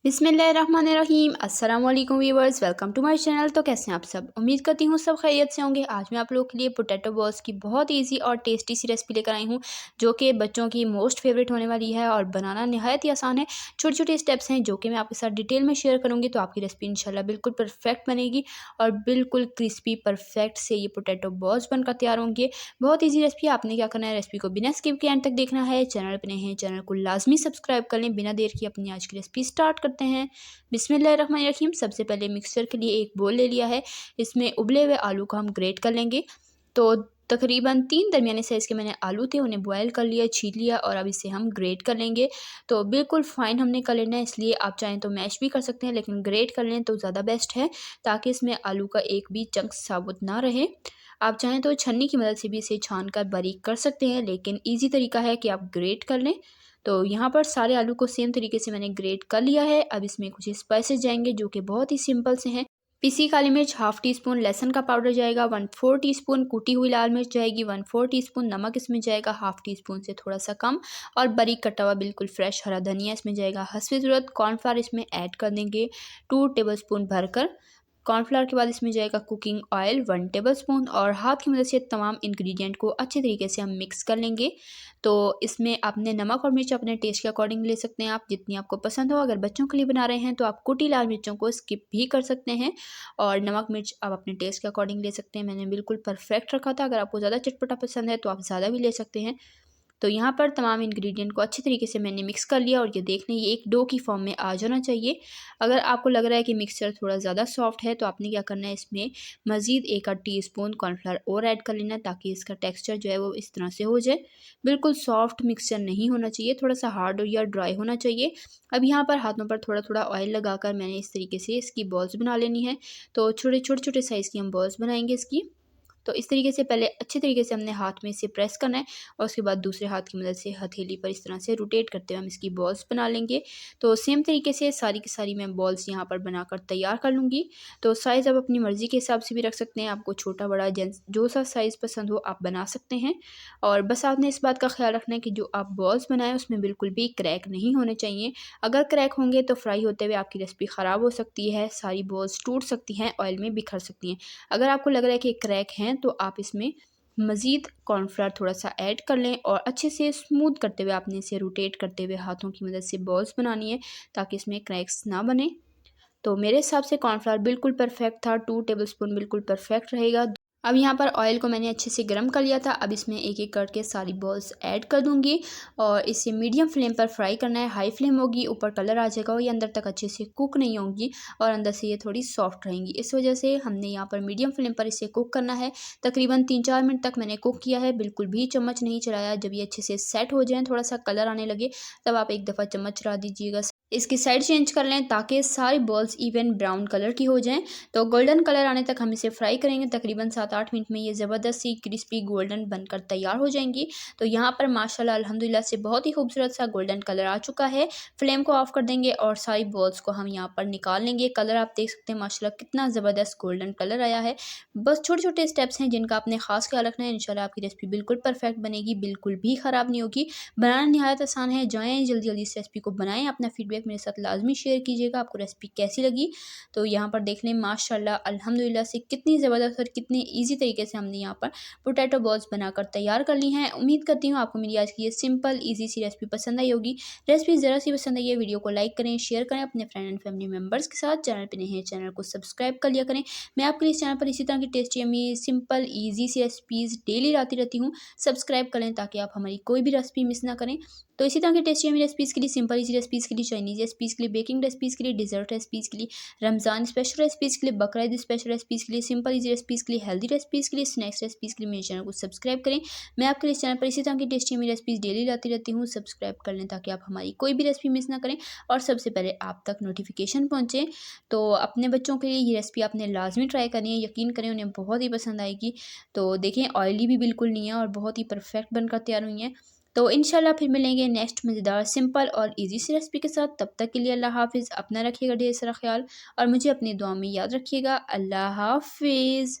बिस्मिल्लाहिर्रहमानिर्रहीम। अस्सलाम वालेकुम viewers, welcome to my channel. तो कैसे हैं आप सब? उम्मीद करती हूँ सब खैरियत से होंगे। आज मैं आप लोगों के लिए पोटैटो बॉल्स की बहुत इजी और टेस्टी सी रेसिपी लेकर आई हूँ, जो कि बच्चों की मोस्ट फेवरेट होने वाली है और बनाना नहायत ही आसान है। छोटे छोटे स्टेप्स हैं जो कि मैं आपके साथ डिटेल में शेयर करूँगी, तो आपकी रेसिपी इंशाल्लाह बिल्कुल परफेक्ट बनेगी और बिल्कुल क्रिस्पी परफेक्ट से ये पोटैटो बॉल्स बनकर तैयार होंगे। बहुत ईजी रेसिपी। आपने क्या करना है, रेसिपी को बिना स्किप के एंड तक देखना है। चैनल पर नए हैं, चैनल को लाजमी सब्सक्राइब कर लें। बिना देर की अपनी आज की रेसिपी स्टार्ट करते हैं। बिस्मिल्लाहिर्रहमानिर्रहीम। सबसे पहले मिक्सचर के लिए एक बोल ले लिया है। इसमें उबले हुए आलू को हम ग्रेट कर लेंगे। तो तकरीबन 3 दरमियाने साइज़ के मैंने आलू थे, उन्हें बॉयल कर लिया, छील लिया और अब इसे हम ग्रेट कर लेंगे। तो बिल्कुल फ़ाइन हमने कर लेना है, इसलिए आप चाहें तो मैश भी कर सकते हैं, लेकिन ग्रेट कर लें तो ज़्यादा बेस्ट है, ताकि इसमें आलू का एक भी चंक साबुत ना रहे। आप चाहें तो छन्नी की मदद से भी इसे छान कर बारीक कर सकते हैं, लेकिन ईज़ी तरीका है कि आप ग्रेट कर लें। तो यहाँ पर सारे आलू को सेम तरीके से मैंने ग्रेट कर लिया है। अब इसमें कुछ स्पाइसेस जाएंगे जो कि बहुत ही सिंपल से हैं। पिसी काली मिर्च हाफ़ टी स्पून, लहसुन का पाउडर जाएगा 1/4 टीस्पून, कुटी हुई लाल मिर्च जाएगी 1/4 टीस्पून, नमक इसमें जाएगा हाफ़ टी स्पून से थोड़ा सा कम, और बारीक कटा हुआ बिल्कुल फ्रेश हरा धनिया इसमें जाएगा हस्बे ज़रूरत। कॉर्नफ्लावर इसमें ऐड कर देंगे 2 टेबलस्पून भरकर। कॉर्नफ्लावर के बाद इसमें जाएगा कुकिंग ऑयल 1 टेबलस्पून, और हाथ की मदद से तमाम इंग्रेडिएंट को अच्छे तरीके से हम मिक्स कर लेंगे। तो इसमें आपने नमक और मिर्च अपने टेस्ट के अकॉर्डिंग ले सकते हैं, आप जितनी आपको पसंद हो। अगर बच्चों के लिए बना रहे हैं तो आप कुटी लाल मिर्चों को स्किप भी कर सकते हैं, और नमक मिर्च आप अपने टेस्ट के अकॉर्डिंग ले सकते हैं। मैंने बिल्कुल परफेक्ट रखा था। अगर आपको ज़्यादा चटपटा पसंद है तो आप ज़्यादा भी ले सकते हैं। तो यहाँ पर तमाम इंग्रेडिएंट को अच्छे तरीके से मैंने मिक्स कर लिया, और ये देख लें, ये एक डो की फॉर्म में आ जाना चाहिए। अगर आपको लग रहा है कि मिक्सचर थोड़ा ज़्यादा सॉफ्ट है, तो आपने क्या करना है, इसमें मज़ीद 1 आध टीस्पून कॉर्नफ्लावर और ऐड कर लेना, ताकि इसका टेक्सचर जो है वो इस तरह से हो जाए। बिल्कुल सॉफ्ट मिक्सचर नहीं होना चाहिए, थोड़ा सा हार्ड या ड्राई होना चाहिए। अब यहाँ पर हाथों पर थोड़ा थोड़ा ऑयल लगाकर मैंने इस तरीके से इसकी बॉल्स बना लेनी है। तो छोटे छोटे छोटे साइज़ की हम बॉल्स बनाएंगे इसकी। तो इस तरीके से पहले अच्छे तरीके से हमने हाथ में इसे प्रेस करना है, और उसके बाद दूसरे हाथ की मदद से हथेली पर इस तरह से रोटेट करते हुए हम इसकी बॉल्स बना लेंगे। तो सेम तरीके से सारी की सारी मैं बॉल्स यहाँ पर बनाकर तैयार कर लूँगी। तो साइज़ आप अपनी मर्ज़ी के हिसाब से भी रख सकते हैं, आपको छोटा बड़ा जो सा साइज़ पसंद हो आप बना सकते हैं। और बस आपने इस बात का ख्याल रखना है कि जो आप बॉल्स बनाएं उसमें बिल्कुल भी क्रैक नहीं होने चाहिए। अगर क्रैक होंगे तो फ्राई होते हुए आपकी रेसिपी ख़राब हो सकती है, सारी बॉल्स टूट सकती हैं, ऑयल में बिखर सकती हैं। अगर आपको लग रहा है कि क्रैक हैं, तो आप इसमें मज़ीद कॉर्नफ्लावर थोड़ा सा ऐड कर लें, और अच्छे से स्मूथ करते हुए आपने इसे रोटेट करते हुए हाथों की मदद से बॉल्स बनानी है, ताकि इसमें क्रैक्स ना बने। तो मेरे हिसाब से कॉर्नफ्लावर बिल्कुल परफेक्ट था, 2 टेबलस्पून बिल्कुल परफेक्ट रहेगा। अब यहाँ पर ऑयल को मैंने अच्छे से गर्म कर लिया था। अब इसमें एक एक करके सारी बॉल्स ऐड कर दूँगी, और इसे मीडियम फ्लेम पर फ्राई करना है। हाई फ्लेम होगी, ऊपर कलर आ जाएगा और ये अंदर तक अच्छे से कुक नहीं होंगी, और अंदर से ये थोड़ी सॉफ्ट रहेंगी। इस वजह से हमने यहाँ पर मीडियम फ्लेम पर इसे कुक करना है। तकरीबन 3-4 मिनट तक मैंने कुक किया है, बिल्कुल भी चम्मच नहीं चलाया। जब ये अच्छे से सेट हो जाएँ, थोड़ा सा कलर आने लगे, तब आप एक दफ़ा चम्मच चला दीजिएगा। इसकी साइड चेंज कर लें, ताकि सारी बॉल्स इवन ब्राउन कलर की हो जाएं। तो गोल्डन कलर आने तक हम इसे फ्राई करेंगे। तकरीबन 7-8 मिनट में ये ज़बरदस्त सी क्रिस्पी गोल्डन बनकर तैयार हो जाएंगी। तो यहाँ पर माशाल्लाह अल्हम्दुलिल्लाह से बहुत ही खूबसूरत सा गोल्डन कलर आ चुका है। फ्लेम को ऑफ कर देंगे और सारी बॉल्स को हम यहाँ पर निकाल लेंगे। कलर आप देख सकते हैं माशाल्लाह कितना ज़बरदस्त गोल्डन कलर आया है। बस छोटे छोटे स्टेप्स हैं जिनका आपने खास ख्याल रखना है। इंशाल्लाह आपकी रेसिपी बिल्कुल परफेक्ट बनेगी, बिल्कुल भी ख़राब नहीं होगी। बनाना नहायत आसान है। जाएँ जल्दी जल्दी इस रेसिपी को बनाएं। अपना फीडबैक मेरे साथ लाजमी शेयर कीजिएगा, आपको रेसिपी कैसी लगी। तो यहाँ पर देख लें माशाल्लाह अल्हम्दुलिल्लाह से कितनी ज़बरदस्त और कितने ईजी तरीके से हमने यहाँ पर पोटैटो बॉल्स बनाकर तैयार कर ली हैं। उम्मीद करती हूँ आपको मेरी आज की ये सिंपल ईजी सी रेसिपी पसंद आई होगी। रेसिपी ज़रा सी पसंद आई है, वीडियो को लाइक करें, शेयर करें अपने फ्रेंड एंड फैमिली मेम्बर्स के साथ। चैनल पर नए हैं, चैनल को सब्सक्राइब कर लिया करें। मैं आपके लिए इस चैनल पर इसी तरह की टेस्टी यम्मी सिंपल ईजी सी रेसिपीज़ डेली लाती रहती हूँ। सब्सक्राइब कर लें, ताकि आप हमारी कोई भी रेसिपी मिस ना करें। तो इसी तरह की टेस्टी यम्मी रेसिपीज़ के लिए, सिंपल इजी रेसिपीज़ के लिए, चाइनीज़ रेसिपीज़ के लिए, बेकिंग रेसिपीज़ के लिए, डिजर्ट रेसिपीज़ के लिए, रमज़ान स्पेशल रेसिपीज़ के लिए, बकरा स्पेशल रेसिपीज़ के लिए, सिंपल इजी रेसिपीज़ के लिए, हेल्दी रेसिपीज़ के लिए, स्नैक्स रेसिपीज़ के लिए मेरे चैनल को सब्सक्राइब करें। मैं आपके लिए इस चैनल पर इसी तरह की टेस्टी यम्मी रेसिपीज़ डेली लाती रहती हूँ। सब्सक्राइब कर लें, ताकि आप हमारी कोई भी रेसिपी मिस ना करें और सबसे पहले आप तक नोटिफिकेशन पहुँचे। तो अपने बच्चों के लिए ये रेसिपी आपने लाजमी ट्राई करनी है, यकीन करें उन्हें बहुत ही पसंद आएगी। तो देखें, ऑयली भी बिल्कुल नहीं है और बहुत ही परफेक्ट बनकर तैयार हुई हैं। तो इंशाल्लाह फिर मिलेंगे नेक्स्ट मज़ेदार सिंपल और इजी सी रेसिपी के साथ। तब तक के लिए अल्लाह हाफ़िज़। अपना रखिएगा ढेर सारा ख्याल, और मुझे अपनी दुआ में याद रखिएगा। अल्लाह हाफ़िज़।